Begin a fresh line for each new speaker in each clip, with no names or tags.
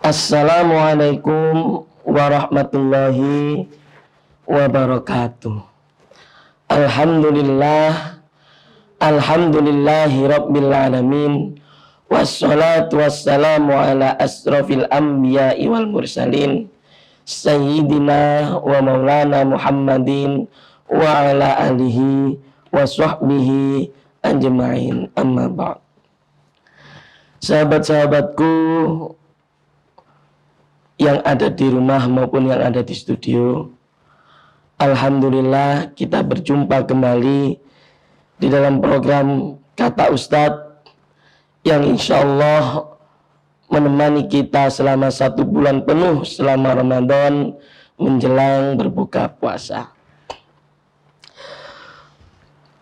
Assalamualaikum warahmatullahi wabarakatuh. Alhamdulillahi rabbil alamin. Wassalatu wassalamu ala asrafil anbiya'i wal mursalin Sayyidina wa maulana Muhammadin wa ala alihi wa sahbihi ajma'in, amma ba'd. Sahabat-sahabatku yang ada di rumah maupun yang ada di studio, alhamdulillah kita berjumpa kembali di dalam program Kata Ustadz yang insya Allah menemani kita selama 1 bulan penuh selama Ramadan menjelang berbuka puasa.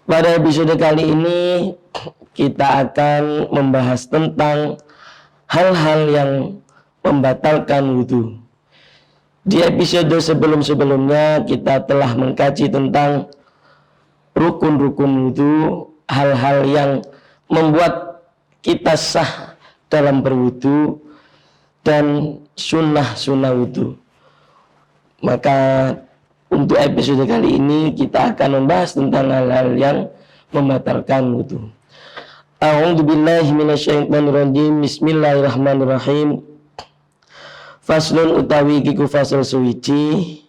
Pada episode kali ini kita akan membahas tentang hal-hal yang membatalkan wudhu. Di episode sebelum-sebelumnya kita telah mengkaji tentang rukun-rukun wudhu, hal-hal yang membuat kita sah dalam berwudhu, dan sunnah-sunnah wudhu. Maka untuk episode kali ini kita akan membahas tentang hal-hal yang membatalkan wudhu. A'udzubillahi minasyaitonirrajim. Bismillahirrahmanirrahim. Faslun utawi kiku fasal suwici,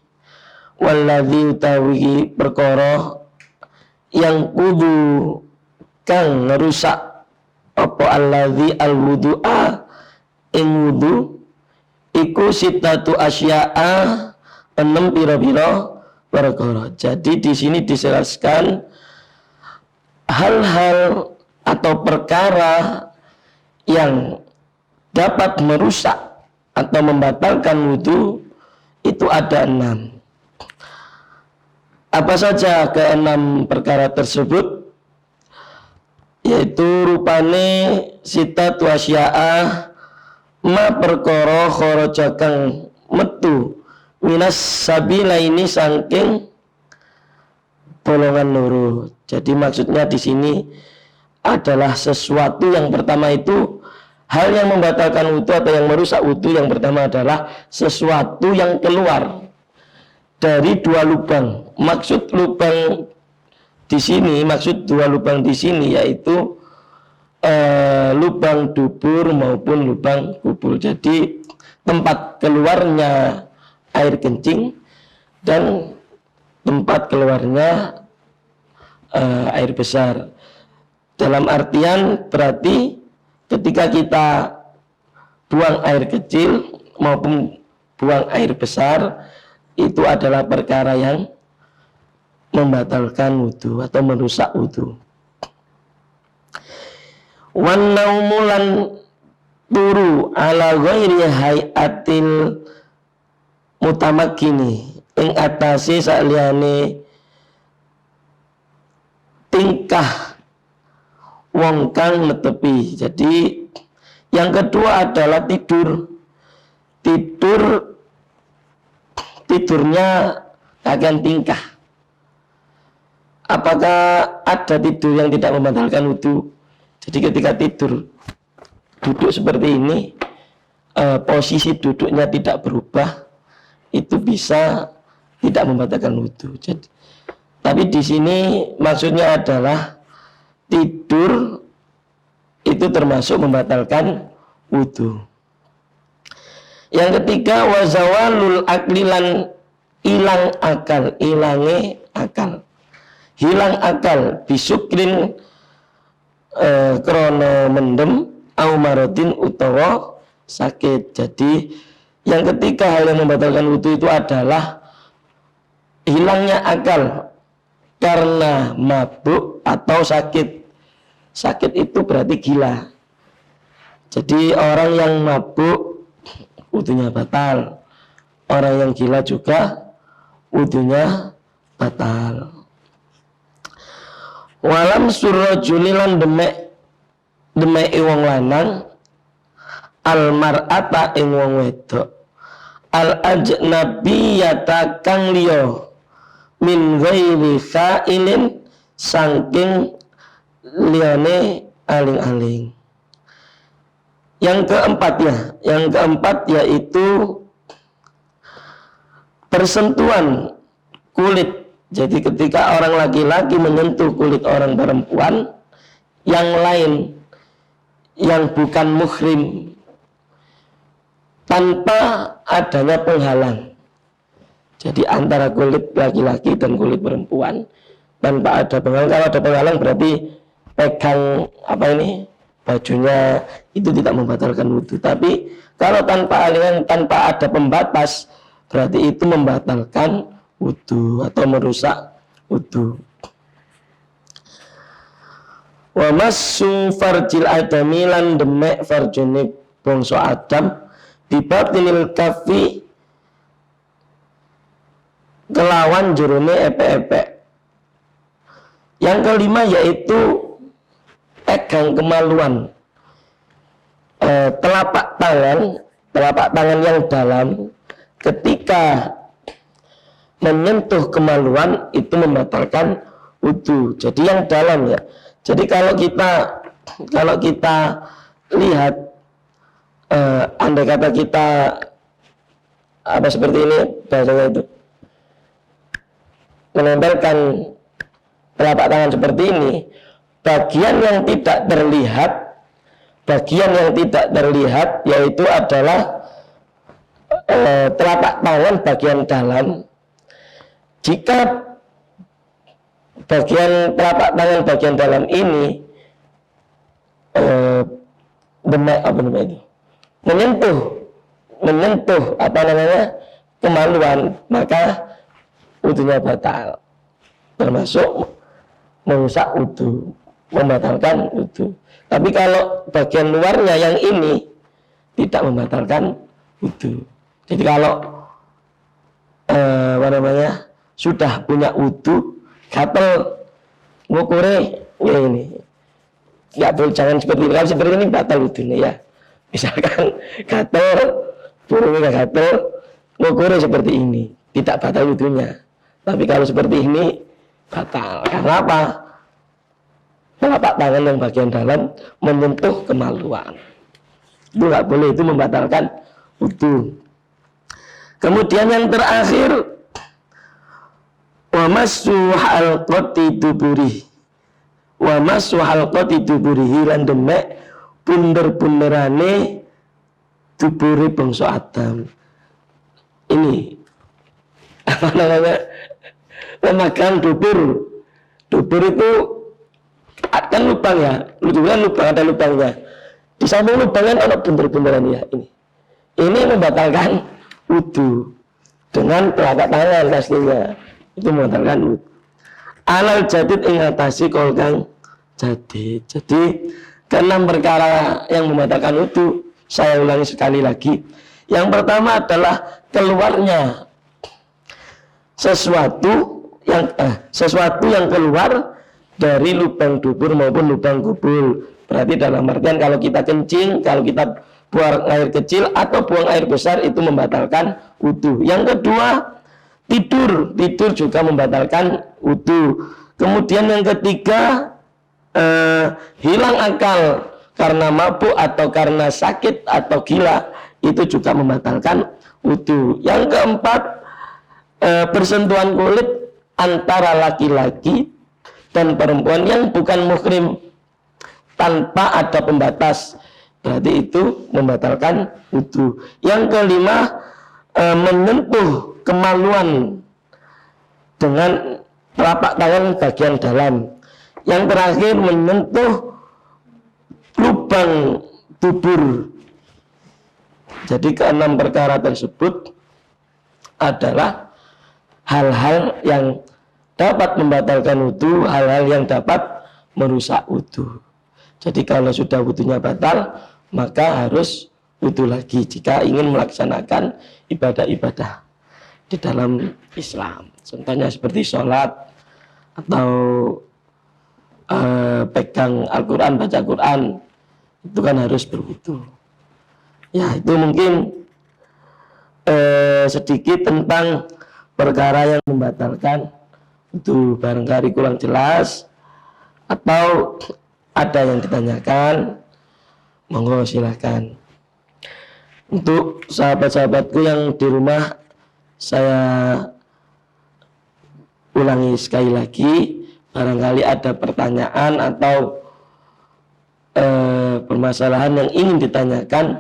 walladzi utawi perkara yang kudu kang ngerusak apa alladzi alwudu'a ing wudu iku sitatu asya'a 6 pira-pira perkara. Jadi di sini dijelaskan hal-hal atau perkara yang dapat merusak atau membatalkan wudhu itu ada 6. Apa saja ke-6 perkara tersebut? Yaitu rupane sitatu asya'a ma perkara kharaja kang metu minas sabila ini saking bolongan loro. Jadi maksudnya di sini adalah sesuatu yang pertama itu hal yang membatalkan wudhu atau yang merusak wudhu. Yang pertama adalah sesuatu yang keluar dari 2 lubang. Maksud lubang di sini, maksud 2 lubang di sini yaitu lubang dubur maupun lubang kubur. Jadi tempat keluarnya air kencing dan tempat keluarnya air besar. Dalam artian berarti ketika kita buang air kecil maupun buang air besar, itu adalah perkara yang membatalkan wudhu atau merusak wudhu. Wan naumulan turu ala ghairi hayatil mutamakkini ing atase saliyane tingkah wong kang netepi. Jadi yang kedua adalah tidurnya kakean tingkah. Apakah ada tidur yang tidak membatalkan wudhu? Jadi ketika tidur duduk seperti ini, posisi duduknya tidak berubah, itu bisa tidak membatalkan wudhu. Jadi, tapi di sini maksudnya adalah tidur itu termasuk membatalkan wudhu. Yang ketiga, wazawalul aklilan ilang akal, ilange akal, hilang akal bisukrin krono mendem au marotin utawa sakit. Jadi yang ketiga hal yang membatalkan wudhu itu adalah hilangnya akal karena mabuk atau sakit. Sakit itu berarti gila. Jadi orang yang mabuk wudhunya batal, orang yang gila juga wudhunya batal. Walam surrajulilan demek wong lanang al mar'ata ing wong wedok al ajnabiyata kang liya min ghairi khailin saking liyane aling-aling. Yang keempat yaitu persentuhan kulit. Jadi ketika orang laki-laki menyentuh kulit orang perempuan yang lain yang bukan muhrim tanpa adanya penghalang. Jadi antara kulit laki-laki dan kulit perempuan tanpa ada penghalang. Kalau ada penghalang berarti pegang bajunya, itu tidak membatalkan wudu. Tapi kalau tanpa halangan, tanpa ada pembatas, berarti itu membatalkan wudu atau merusak wudu. Wa massu farjil adami lan demek farjune bangsa Adam bibatinil kafi kelawan jurune epek-epek. Yang kelima yaitu pegang kemaluan. Telapak tangan yang dalam ketika menyentuh kemaluan itu membatalkan wudu. Jadi yang dalam ya. Jadi kalau kita lihat andai kata kita seperti ini bahasanya itu menempelkan telapak tangan seperti ini, bagian yang tidak terlihat yaitu adalah telapak tangan bagian dalam. Jika bagian telapak tangan bagian dalam ini menyentuh kemaluan, maka wudunya batal, termasuk merusak wudu, membatalkan wudu. Tapi kalau bagian luarnya yang ini tidak membatalkan wudu. Jadi kalau sudah punya wudu, gatel ngukure ya ini, ya boleh, jangan seperti ini. Kalau seperti ini batal wudunya ya. Misalkan gatel, burungnya gatel, ngukure seperti ini, tidak batal wudunya. Tapi kalau seperti ini batal. Karena apa? Telapak tangan yang bagian dalam menyentuh kemaluan, itu nggak boleh, itu membatalkan wudu. Kemudian yang terakhir, wa massu halqati duburihi lan demek bunder-bunderane dubure bangsa Adam. Ini memakan dubur. Dubur itu kan lubang ya, ada lubangnya. Di samping lubangnya ada bunder-bunderan ya. Ini membatalkan wudu dengan telapak tangan aslinya. Itu membatalkan wudu. Alal jadid ing atasi kol kang jadid. Jadi keenam perkara yang membatalkan wudu, saya ulangi sekali lagi. Yang pertama adalah keluarnya sesuatu yang keluar dari lubang dubur maupun lubang kubul. Berarti dalam artian kalau kita kencing, kalau kita buang air kecil atau buang air besar, itu membatalkan wudu. Yang kedua, tidur juga membatalkan wudu. Kemudian yang ketiga, hilang akal karena mabuk atau karena sakit atau gila, itu juga membatalkan wudu. Yang keempat, bersentuhan kulit antara laki-laki dan perempuan yang bukan muhrim tanpa ada pembatas, berarti itu membatalkan wudu. Yang kelima, menyentuh kemaluan dengan telapak tangan bagian dalam. Yang terakhir, menyentuh lubang dubur. Jadi keenam perkara tersebut adalah hal-hal yang dapat membatalkan wudu, hal-hal yang dapat merusak wudu. Jadi kalau sudah wudunya batal, maka harus wudu lagi jika ingin melaksanakan ibadah-ibadah di dalam Islam. Contohnya seperti sholat atau pegang Al-Quran, baca Quran, itu kan harus berwudu. Ya, itu mungkin sedikit tentang perkara yang membatalkan wudu. Barangkali kurang jelas atau ada yang ditanyakan, monggo silahkan. Untuk sahabat-sahabatku yang di rumah, saya ulangi sekali lagi, barangkali ada pertanyaan atau permasalahan yang ingin ditanyakan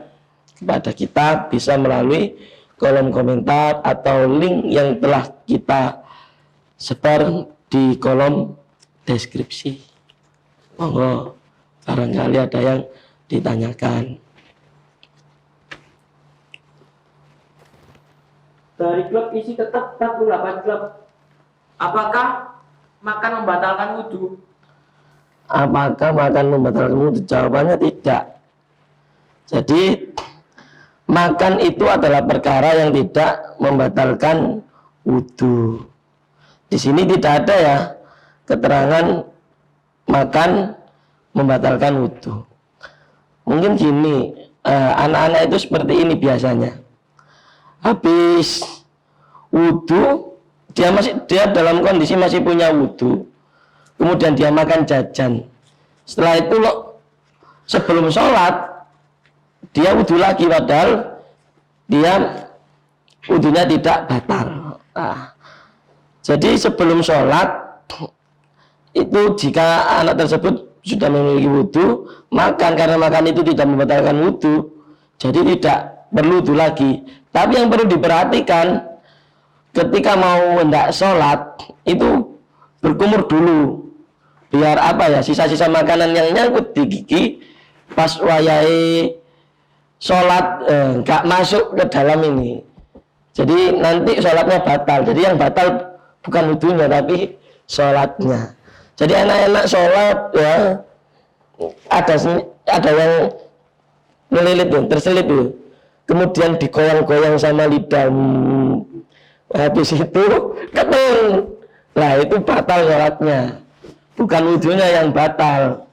kepada kita, bisa melalui kolom komentar atau link yang telah kita sebar di kolom deskripsi. Monggo, barangkali ada yang ditanyakan.
Dari klub isi tetap 48 klub, apakah makan membatalkan wudhu?
Apakah makan membatalkan wudhu? Jawabannya tidak. Jadi makan itu adalah perkara yang tidak membatalkan wudhu. Di sini tidak ada ya keterangan makan membatalkan wudhu. Mungkin gini, anak-anak itu seperti ini biasanya. Habis wudhu, dia dalam kondisi masih punya wudhu, kemudian dia makan jajan. Setelah itu sebelum sholat dia wudhu lagi, padahal dia wudhunya tidak batal. Nah, jadi sebelum sholat itu jika anak tersebut sudah memiliki wudhu, makan karena makan itu tidak membatalkan wudhu, jadi tidak perlu wudhu lagi. Tapi yang perlu diperhatikan, ketika mau hendak sholat itu berkumur dulu, biar apa ya, sisa-sisa makanan yang nyangkut di gigi pas wayai sholat nggak masuk ke dalam ini. Jadi nanti sholatnya batal. Jadi yang batal bukan wudhunya tapi sholatnya. Jadi enak-enak sholat ya, ada yang melilit tuh, terselip tuh, kemudian digoyang-goyang sama lidah, habis itu ketul. Nah itu batal sholatnya, bukan wudhunya yang batal.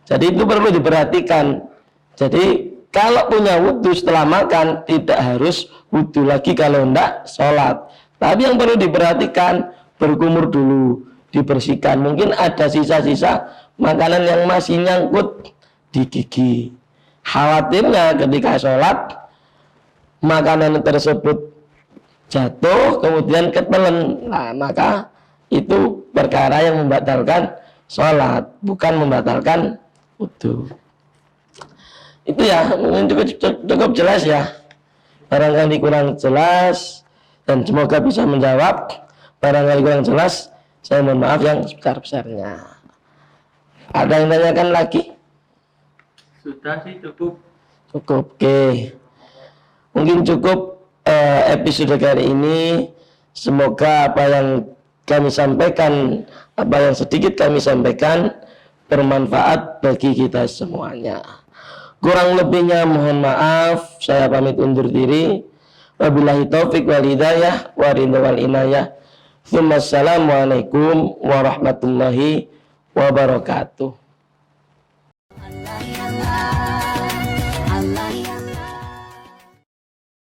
Jadi itu perlu diperhatikan. Jadi kalau punya wudhu setelah makan tidak harus wudhu lagi kalau hendak sholat. Tapi yang perlu diperhatikan, berkumur dulu, dibersihkan. Mungkin ada sisa-sisa makanan yang masih nyangkut di gigi. Khawatirnya ketika sholat makanan tersebut jatuh kemudian ketelen. Nah, maka itu perkara yang membatalkan sholat, bukan membatalkan wudhu. Itu ya, mungkin cukup jelas ya. Barangkali kurang jelas dan semoga bisa menjawab. Barangkali kurang jelas, saya mohon maaf yang sebesar-besarnya. Ada yang tanyakan lagi?
Sudah sih, cukup.
Cukup, oke. Mungkin cukup episode kali ini. Semoga apa yang kami sampaikan, apa yang sedikit kami sampaikan bermanfaat bagi kita semuanya. Kurang lebihnya mohon maaf, saya pamit undur diri. Wabillahi taufik wal hidayah wa ridha wal inayah. Assalamualaikum warahmatullahi wabarakatuh.